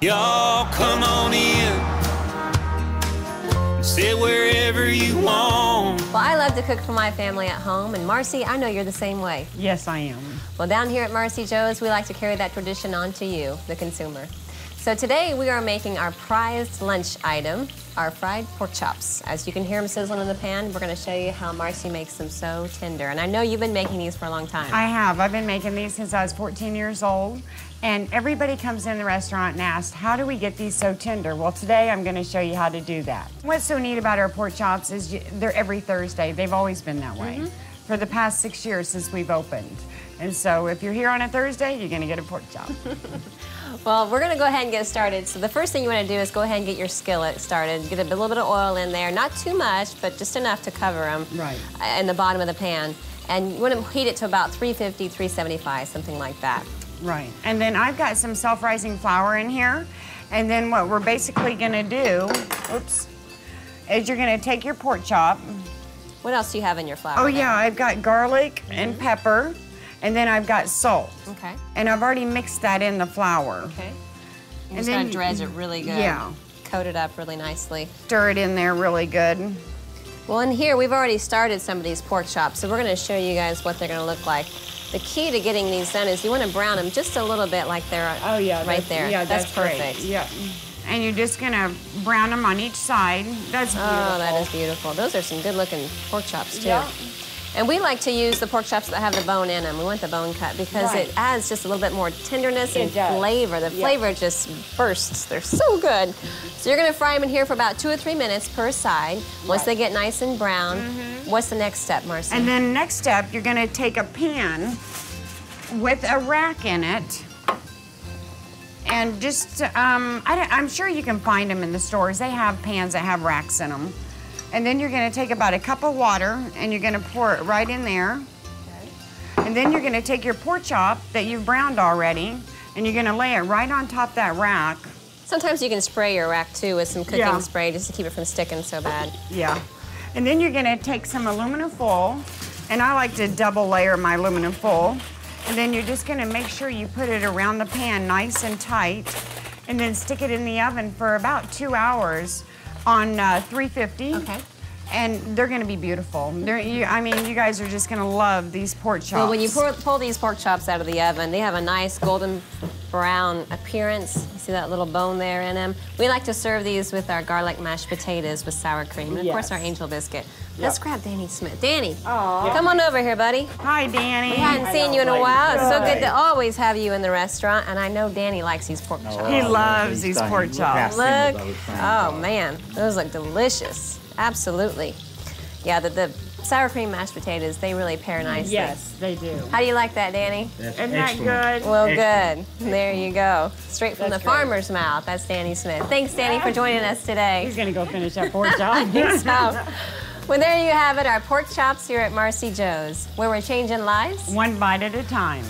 Y'all come on in, sit wherever you want. Well, I love to cook for my family at home, and Marcy, I know you're the same way. Yes, I am. Well, down here at MarcyJo's, we like to carry that tradition on to you, the consumer. So today we are making our prized lunch item, our fried pork chops. As you can hear them sizzling in the pan, we're going to show you how Marcy makes them so tender. And I know you've been making these for a long time. I have. I've been making these since I was 14 years old. And everybody comes in the restaurant and asks, how do we get these so tender? Well, today I'm going to show you how to do that. What's so neat about our pork chops is they're every Thursday. They've always been that way for the past 6 years since we've opened. And so if you're here on a Thursday, you're going to get a pork chop. Well, we're going to go ahead and get started. So the first thing you want to do is go ahead and get your skillet started. Get a little bit of oil in there, not too much, but just enough to cover them in the bottom of the pan. And you want to heat it to about 350, 375, something like that. Right. And then I've got some self-rising flour in here. And then what we're basically going to do, is you're going to take your pork chop. What else do you have in your flour? Oh, yeah, I've got garlic and pepper. And then I've got salt. Okay. And I've already mixed that in the flour. Okay. You're just going to dredge it really good. Yeah. Coat it up really nicely. Stir it in there really good. Well, in here, we've already started some of these pork chops, so we're going to show you guys what they're going to look like. The key to getting these done is you want to brown them just a little bit like they're right there. Yeah, that's perfect. Great. Yeah. And you're just going to brown them on each side. That's beautiful. Oh, that is beautiful. Those are some good-looking pork chops, too. Yeah. And we like to use the pork chops that have the bone in them. We want the bone cut because it adds just a little bit more tenderness and flavor. The flavor just bursts. They're so good. So you're going to fry them in here for about 2 or 3 minutes per side. Once they get nice and brown, what's the next step, Marcy? And then next step, you're going to take a pan with a rack in it. And just, I'm sure you can find them in the stores. They have pans that have racks in them. And then you're going to take about a cup of water and you're going to pour it right in there. Okay. And then you're going to take your pork chop that you've browned already and you're going to lay it right on top of that rack. Sometimes you can spray your rack too with some cooking spray just to keep it from sticking so bad. Yeah. And then you're going to take some aluminum foil, and I like to double layer my aluminum foil. And then you're just going to make sure you put it around the pan nice and tight and then stick it in the oven for about 2 hours. On 350. Okay. And they're going to be beautiful. I mean, you guys are just going to love these pork chops. Well, when you pull these pork chops out of the oven, they have a nice golden brown appearance. You see that little bone there in them? We like to serve these with our garlic mashed potatoes with sour cream. And, of course, our angel biscuit. Let's grab Danny Smith. Danny, come on over here, buddy. Hi, Danny. We hadn't seen you in a while. It's so good to always have you in the restaurant. And I know Danny likes these pork chops. He loves these pork chops. Look. Oh, man. Those look delicious. Absolutely. Yeah, the sour cream mashed potatoes, they really pair nicely. Yes, they do. How do you like that, Danny? Isn't that good? Well, good. There you go. Straight from the farmer's mouth. That's Danny Smith. Thanks, Danny, for joining us today. He's going to go finish that pork chop. I think so. Well, there you have it, our pork chops here at MarcyJo's, where we're changing lives one bite at a time.